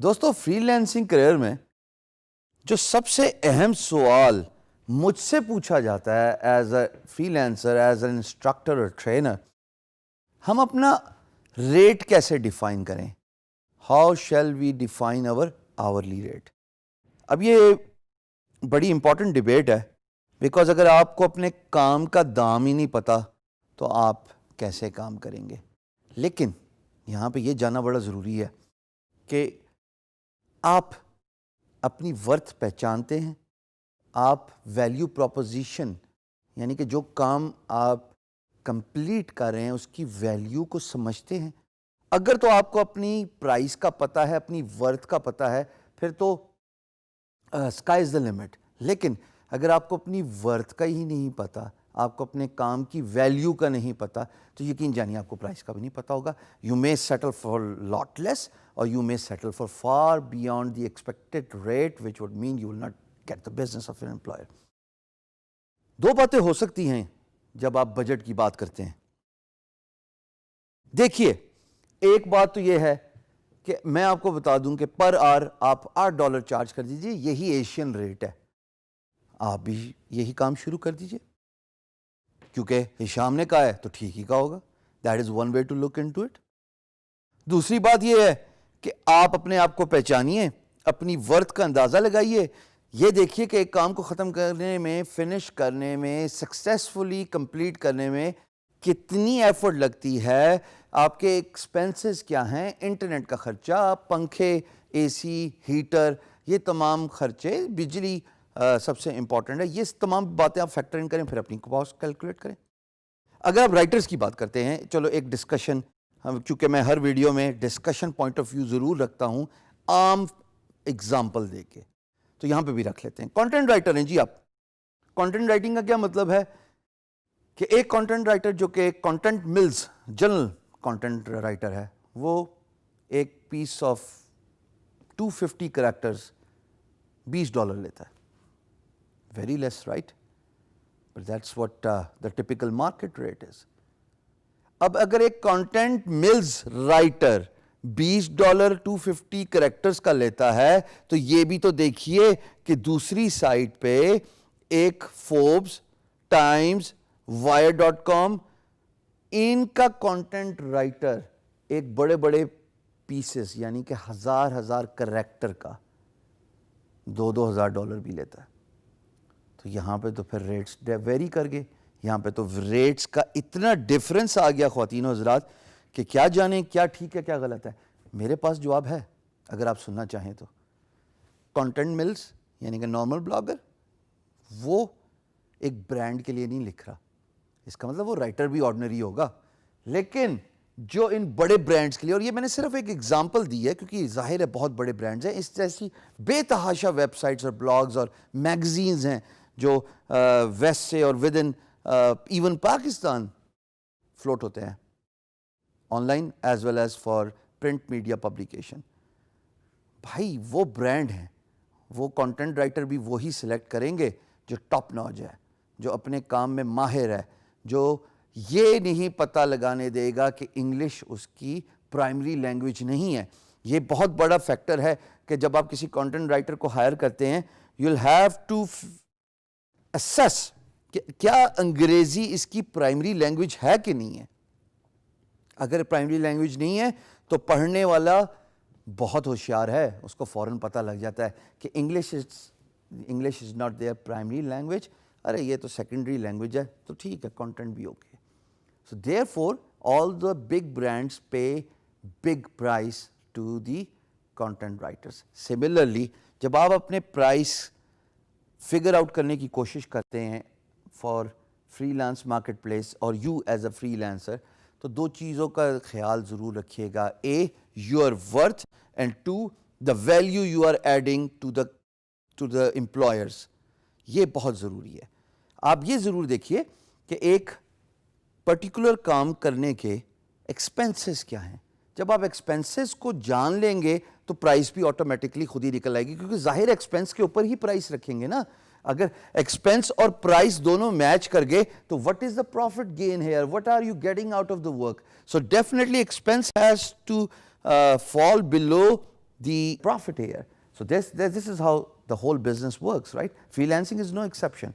دوستو free lancing career میں جو سب سے اہم سوال مجھ سے پوچھا جاتا ہے as a freelancer, as an instructor اور ٹرینر، ہم اپنا ریٹ کیسے ڈیفائن کریں؟ How shall we define our hourly rate? اب یہ بڑی امپورٹنٹ ڈبیٹ ہے، بیکاز اگر آپ کو اپنے کام کا دام ہی نہیں پتا تو آپ کیسے کام کریں گے؟ لیکن یہاں پہ یہ جاننا بڑا ضروری ہے کہ آپ اپنی ورتھ پہچانتے ہیں، آپ ویلیو پروپوزیشن یعنی کہ جو کام آپ کمپلیٹ کر رہے ہیں اس کی ویلیو کو سمجھتے ہیں؟ اگر تو آپ کو اپنی پرائس کا پتہ ہے، اپنی ورتھ کا پتہ ہے، پھر تو اسکائی از دا لمٹ. لیکن اگر آپ کو اپنی ورتھ کا ہی نہیں پتا، آپ کو اپنے کام کی ویلیو کا نہیں پتا، تو یقین جانیے آپ کو پرائس کا بھی نہیں پتا ہوگا. You may settle for lot less اور you may settle for far beyond the expected rate which would mean you will not get the business of an employer. دو باتیں ہو سکتی ہیں جب آپ بجٹ کی بات کرتے ہیں. دیکھیے، ایک بات تو یہ ہے کہ میں آپ کو بتا دوں کہ پر آر آپ $8 چارج کر دیجئے، یہی ایشین ریٹ ہے. آپ بھی یہی کام شروع کر دیجئے، کیونکہ ہشام نے کہا ہے تو ٹھیک ہی کہا ہوگا. That is one way to look into it. دوسری بات یہ ہے کہ آپ اپنے آپ کو پہچانیے، اپنی ورتھ کا اندازہ لگائیے. یہ دیکھیے کہ ایک کام کو ختم کرنے میں، فنش کرنے میں، سکسیسفلی کمپلیٹ کرنے میں کتنی ایفرٹ لگتی ہے، آپ کے ایکسپینسز کیا ہیں، انٹرنیٹ کا خرچہ، پنکھے، اے سی، ہیٹر، یہ تمام خرچے، بجلی سب سے امپورٹنٹ ہے. یہ تمام باتیں آپ فیکٹر ان کریں، پھر اپنی کاسٹ کیلکولیٹ کریں. اگر آپ رائٹرز کی بات کرتے ہیں، چلو ایک ڈسکشن، کیونکہ میں ہر ویڈیو میں ڈسکشن پوائنٹ آف ویو ضرور رکھتا ہوں عام اگزامپل دے کے، تو یہاں پہ بھی رکھ لیتے ہیں. کانٹینٹ رائٹر ہیں جی آپ. کانٹینٹ رائٹنگ کا کیا مطلب ہے کہ ایک کانٹینٹ رائٹر جو کہ content mills general content writer ہے، وہ ایک پیس آف 250 کریکٹرز $20 لیتا ہے. Very less right, but that's what the typical market rate is. اب اگر ایک کانٹینٹ ملز رائٹر $20 250 کریکٹرز کا لیتا ہے، تو یہ بھی تو دیکھیے کہ دوسری سائٹ پہ ایک فوربس، ٹائمز، wire.com، ان کا کانٹینٹ رائٹر ایک بڑے بڑے پیسز یعنی کہ ہزار کریکٹر کا $2,000 بھی لیتا ہے. تو یہاں پہ تو پھر ریٹس ویری کر گئے. یہاں پہ تو ریٹس کا اتنا ڈفرنس آ گیا خواتین و حضرات کہ کیا جانیں کیا ٹھیک ہے کیا غلط ہے. میرے پاس جواب ہے اگر آپ سننا چاہیں تو. کانٹینٹ ملز یعنی کہ نارمل بلاگر وہ ایک برانڈ کے لیے نہیں لکھ رہا، اس کا مطلب وہ رائٹر بھی آرڈنری ہوگا، لیکن جو ان بڑے برانڈز کے لیے، اور یہ میں نے صرف ایک ایگزامپل دی ہے کیونکہ ظاہر ہے بہت بڑے برانڈز ہیں، اس جیسی بے تحاشا ویب سائٹس اور بلاگز اور میگزینز ہیں جو ویسٹ سے اور within even Pakistan float ہوتے ہیں، online as well as for print media publication. بھائی وہ برانڈ ہیں، وہ کانٹینٹ رائٹر بھی وہی سلیکٹ کریں گے جو ٹاپ ناچ ہے، جو اپنے کام میں ماہر ہے، جو یہ نہیں پتہ لگانے دے گا کہ انگلش اس کی پرائمری لینگویج نہیں ہے. یہ بہت بڑا فیکٹر ہے کہ جب آپ کسی کانٹینٹ رائٹر کو ہائر کرتے ہیں، you will have to assess کہ کیا انگریزی اس کی پرائمری لینگویج ہے کہ نہیں ہے. اگر پرائمری لینگویج نہیں ہے تو پڑھنے والا بہت ہوشیار ہے، اس کو فوراً پتہ لگ جاتا ہے کہ English is not their primary language, ارے یہ تو سیکنڈری لینگویج ہے، تو ٹھیک ہے کانٹینٹ بھی okay. So therefore all the big brands pay big price to the content writers. Similarly جب آپ اپنے پرائس فگر آؤٹ کرنے کی کوشش کرتے ہیں for freelance marketplace اور یو ایز اے فری لانسر، تو دو چیزوں کا خیال ضرور رکھیے گا. A your worth and two the value you are adding to the employers. یہ بہت ضروری ہے. آپ یہ ضرور دیکھیے کہ ایک پرٹیکولر کام کرنے کے ایکسپینسز کیا ہیں. جب آپ ایکسپینسز کو جان لیں گے تو پرائس بھی آٹومیٹکلی خود ہی نکل آئے گی، کیونکہ ظاہر ایکسپینس کے اوپر ہی پرائس رکھیں گے نا. اگر ایکسپینس اور پرائس دونوں میچ کر گئے تو what is the profit gain here, what are you getting out of the work. So definitely expense has to fall below the profit here. So this is how the whole business works, right? Freelancing is no exception.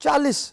40